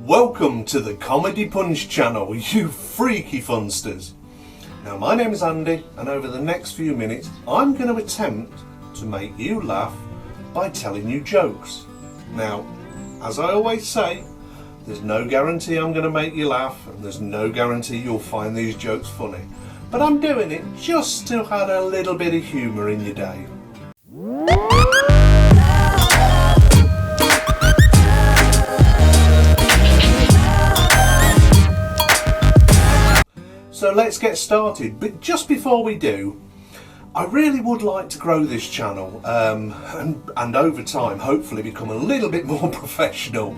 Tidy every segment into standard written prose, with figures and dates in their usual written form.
Welcome to the Comedy Punch channel, you freaky funsters. Now my name is Andy, and over the next few minutes I'm going to attempt to make you laugh by telling you jokes. Now, as I always say, there's no guarantee I'm going to make you laugh, and there's no guarantee you'll find these jokes funny. But I'm doing it just to add a little bit of humour in your day. So let's get started, but just before we do, I really would like to grow this channel and over time hopefully become a little bit more professional,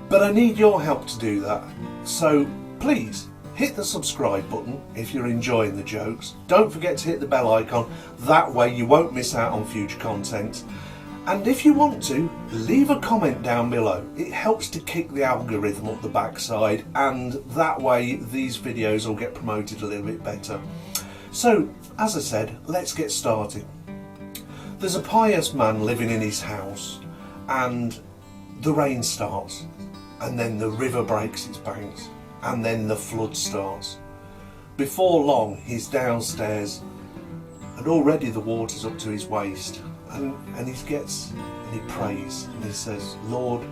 but I need your help to do that. So please hit the subscribe button if you're enjoying the jokes. Don't forget to hit the bell icon, that way you won't miss out on future content. And if you want to, leave a comment down below. It helps to kick the algorithm up the backside, and that way these videos will get promoted a little bit better. So, as I said, let's get started. There's a pious man living in his house, and the rain starts, and then the river breaks its banks, and then the flood starts. Before long, he's downstairs, and already the water's up to his waist. And he prays and he says, Lord,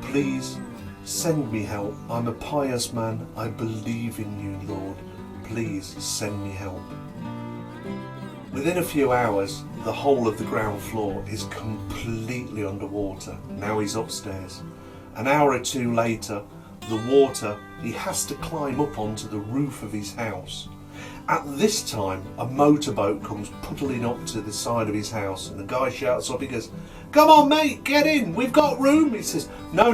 please send me help. I'm a pious man. I believe in you, Lord. Please send me help. Within a few hours, the whole of the ground floor is completely underwater. Now he's upstairs. An hour or two later, the water, he has to climb up onto the roof of his house. At this time, a motorboat comes puddling up to the side of his house, and the guy shouts up, he goes, "Come on mate, get in, we've got room." He says, No,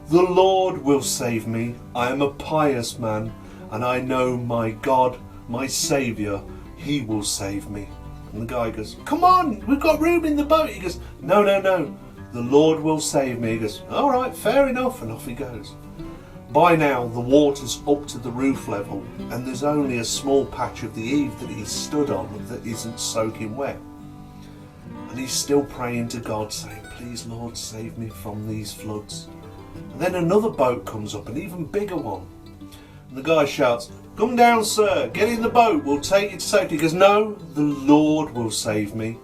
the Lord will save me. I am a pious man, and I know my God, my Saviour, He will save me. And the guy goes, "Come on, we've got room in the boat." He goes, No, the Lord will save me. He goes, "All right, fair enough," and off he goes. By now the water's up to the roof level, and there's only a small patch of the eave that he's stood on that isn't soaking wet. And he's still praying to God, saying, "Please Lord, save me from these floods." And then another boat comes up, an even bigger one. And the guy shouts, "Come down sir, get in the boat, we'll take you to safety." He goes, "No, the Lord will save me.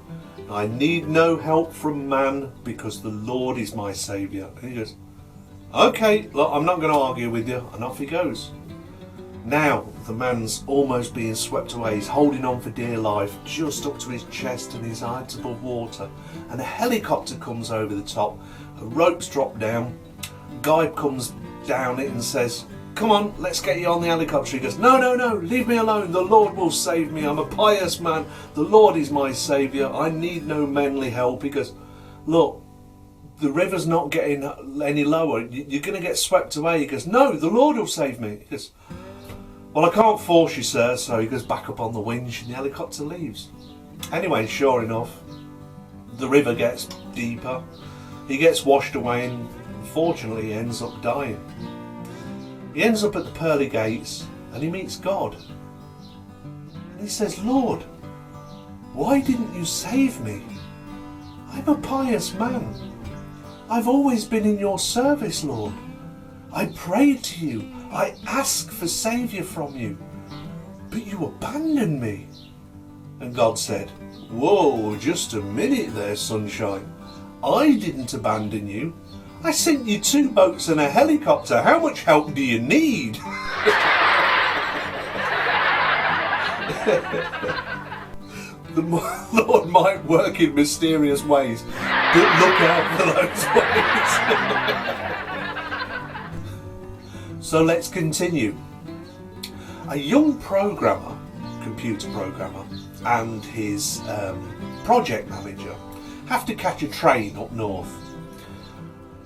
I need no help from man, because the Lord is my Saviour." And he goes, "Okay, look, I'm not going to argue with you," and off he goes. Now the man's almost being swept away. He's holding on for dear life, just up to his chest and his eyes above water, and a helicopter comes over the top. A rope's dropped down. Guy comes down it and says, "Come on, let's get you on the helicopter." He goes, No, leave me alone. The Lord will save me. I'm a pious man. The Lord is my Saviour. I need no manly help. He goes, "Look, the river's not getting any lower. You're going to get swept away." He goes, "No, the Lord will save me." He goes, "Well, I can't force you, sir." So he goes back up on the winch and the helicopter leaves. Anyway, sure enough, the river gets deeper. He gets washed away, and unfortunately he ends up dying. He ends up at the pearly gates and he meets God. And he says, "Lord, why didn't you save me? I'm a pious man. I've always been in your service, Lord. I prayed to you. I asked for saviour from you. But you abandoned me." And God said, "Whoa, just a minute there, sunshine. I didn't abandon you. I sent you 2 boats and a helicopter. How much help do you need?" The Lord might work in mysterious ways, but look out for those ways. So let's continue. A young computer programmer, and his project manager have to catch a train up north.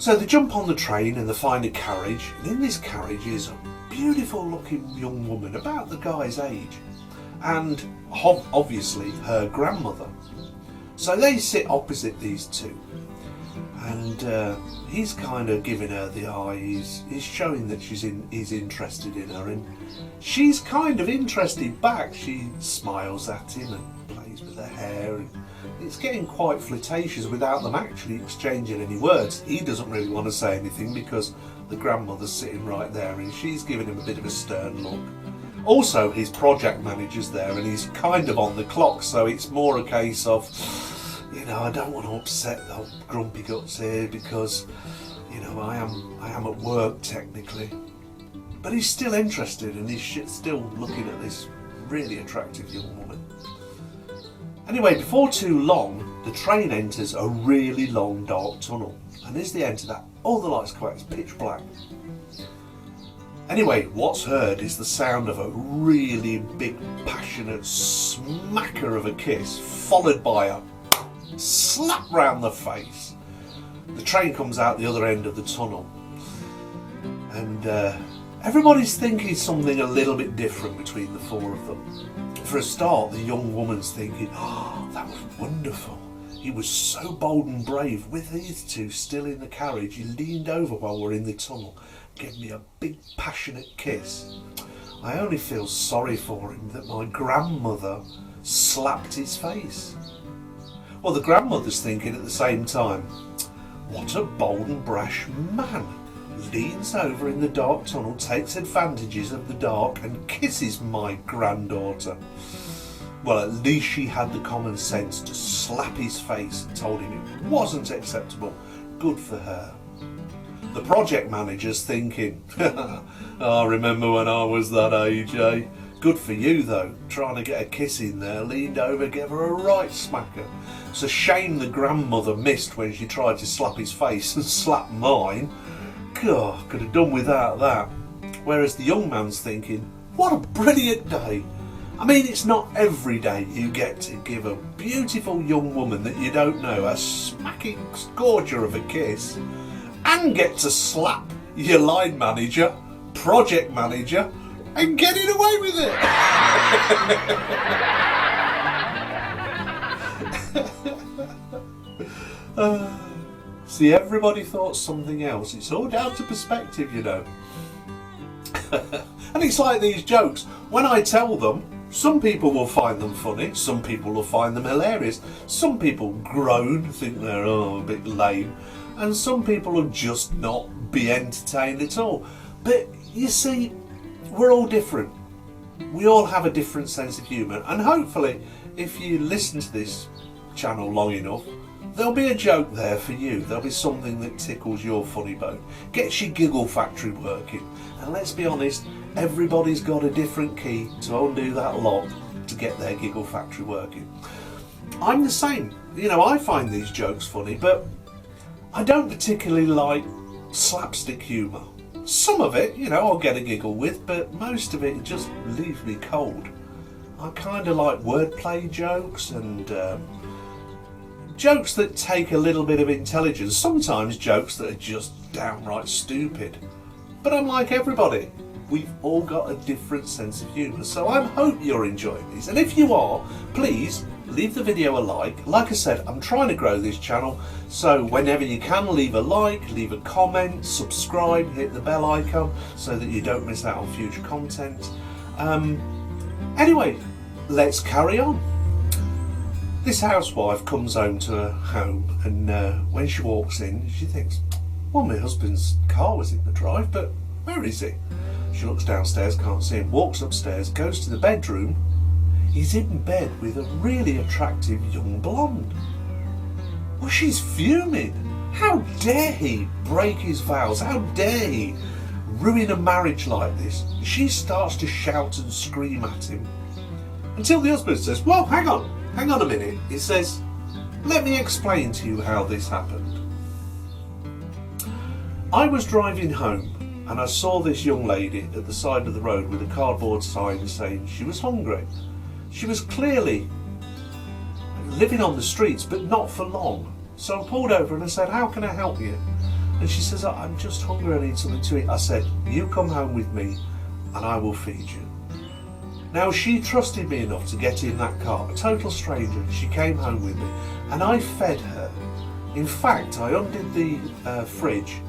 So they jump on the train and they find a carriage, and in this carriage is a beautiful looking young woman about the guy's age, and obviously her grandmother. So they sit opposite these two, and he's kind of giving her the eye. He's showing that he's interested in her, and she's kind of interested back. She smiles at him and plays with her hair, and it's getting quite flirtatious without them actually exchanging any words. He doesn't really want to say anything because the grandmother's sitting right there and she's giving him a bit of a stern look. Also, his project manager's there and he's kind of on the clock, so it's more a case of, you know, I don't want to upset the grumpy guts here because, you know, I am at work technically. But he's still interested and he's still looking at this really attractive young woman. Anyway, before too long, the train enters a really long dark tunnel. And as they enter that, all the lights go out, it's pitch black. Anyway, what's heard is the sound of a really big, passionate smacker of a kiss, followed by a slap round the face. The train comes out the other end of the tunnel. And everybody's thinking something a little bit different between the four of them. For a start, the young woman's thinking, oh, that was wonderful. He was so bold and brave. With these two still in the carriage, he leaned over while we're in the tunnel, gave me a big passionate kiss. I only feel sorry for him that my grandmother slapped his face. Well, the grandmother's thinking at the same time, what a bold and brash man. Leans over in the dark tunnel, takes advantages of the dark and kisses my granddaughter. Well, at least she had the common sense to slap his face and told him it wasn't acceptable. Good for her. The project manager's thinking, I remember when I was that age, eh? Good for you though, trying to get a kiss in there, leaned over, gave her a right smacker. It's a shame the grandmother missed when she tried to slap his face and slap mine. God, could have done without that. Whereas the young man's thinking, what a brilliant day. I mean, it's not every day you get to give a beautiful young woman that you don't know a smacking scorcher of a kiss and get to slap your line manager, project manager, and getting away with it. See, everybody thought something else. It's all down to perspective, you know. And it's like these jokes. When I tell them, some people will find them funny, some people will find them hilarious, some people groan, think they're a bit lame, and some people will just not be entertained at all. But you see, we're all different. We all have a different sense of humour, and hopefully, if you listen to this channel long enough, there'll be a joke there for you. There'll be something that tickles your funny bone, gets your giggle factory working. And let's be honest, everybody's got a different key to undo that lock to get their giggle factory working. I'm the same. You know, I find these jokes funny, but I don't particularly like slapstick humour. Some of it, you know, I'll get a giggle with, but most of it just leaves me cold. I kind of like wordplay jokes and jokes that take a little bit of intelligence, sometimes jokes that are just downright stupid. But I'm like everybody, we've all got a different sense of humour, so I hope you're enjoying these. And if you are, please leave the video a like. Like I said, I'm trying to grow this channel, so whenever you can, leave a like, leave a comment, subscribe, hit the bell icon so that you don't miss out on future content. Anyway, let's carry on. This housewife comes home to her home, and when she walks in, she thinks, well, my husband's car was in the drive, but where is he? She looks downstairs, can't see him, walks upstairs, goes to the bedroom. He's in bed with a really attractive young blonde. Well, she's fuming. How dare he break his vows? How dare he ruin a marriage like this? She starts to shout and scream at him until the husband says, well, hang on a minute. He says, let me explain to you how this happened. I was driving home and I saw this young lady at the side of the road with a cardboard sign saying she was hungry. She was clearly living on the streets, but not for long. So I pulled over and I said, how can I help you? And she says, I'm just hungry, I need something to eat. I said, you come home with me and I will feed you. Now, she trusted me enough to get in that car, a total stranger. She came home with me and I fed her. In fact, I undid the fridge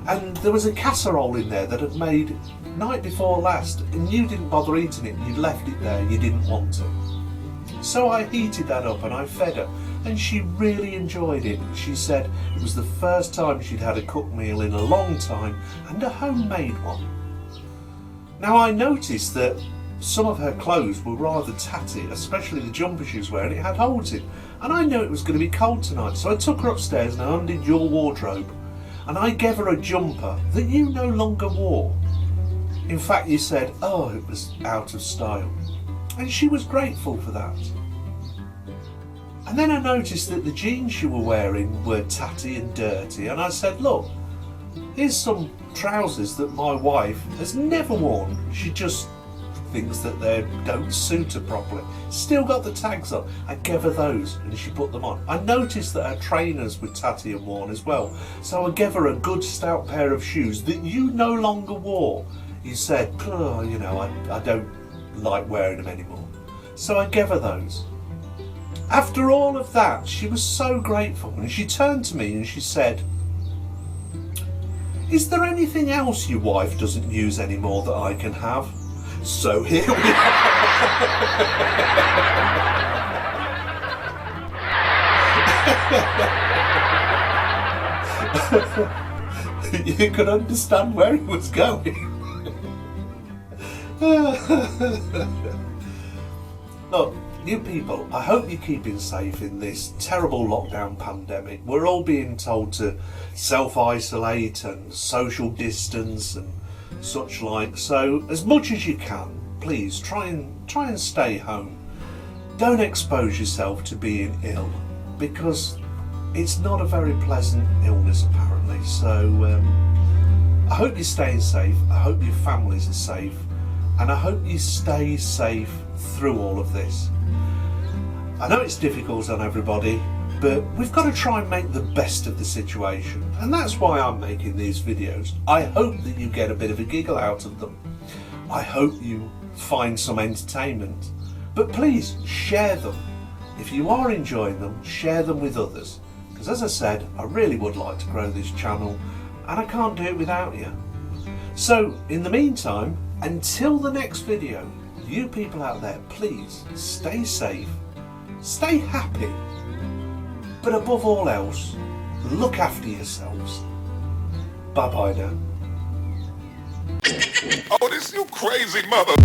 and there was a casserole in there that had made night before last, and you didn't bother eating it, you'd left it there, you didn't want to. So I heated that up and I fed her. and she really enjoyed it. She said it was the first time she'd had a cooked meal in a long time, and a homemade one. Now I noticed that some of her clothes were rather tatty, especially the jumper she was wearing. It had holes in, and I knew it was going to be cold tonight, so I took her upstairs and I undid your wardrobe, and I gave her a jumper that you no longer wore. In fact, you said, oh, it was out of style, and she was grateful for that. And then I noticed that the jeans you were wearing were tatty and dirty, and I said, look, here's some trousers that my wife has never worn. She just thinks that they don't suit her properly. Still got the tags on. I gave her those and she put them on. I noticed that her trainers were tatty and worn as well, so I gave her a good stout pair of shoes that you no longer wore. You said, oh, you know, I don't like wearing them anymore. So I gave her those. After all of that, she was so grateful, and she turned to me and she said, is there anything else your wife doesn't use anymore that I can have? So here we are. You could understand where it was going. Look, you people, I hope you're keeping safe in this terrible lockdown pandemic. We're all being told to self-isolate and social distance and such like, so as much as you can, please try and stay home. Don't expose yourself to being ill, because it's not a very pleasant illness apparently. So I hope you're staying safe, I hope your families are safe, and I hope you stay safe through all of this. I know it's difficult on everybody, but we've got to try and make the best of the situation, and that's why I'm making these videos. I hope that you get a bit of a giggle out of them. I hope you find some entertainment, but please share them. If you are enjoying them, share them with others, because as I said, I really would like to grow this channel, and I can't do it without you. So in the meantime, until the next video, you people out there, please stay safe, stay happy, but above all else, look after yourselves. Bye bye now. Oh, this you crazy mother.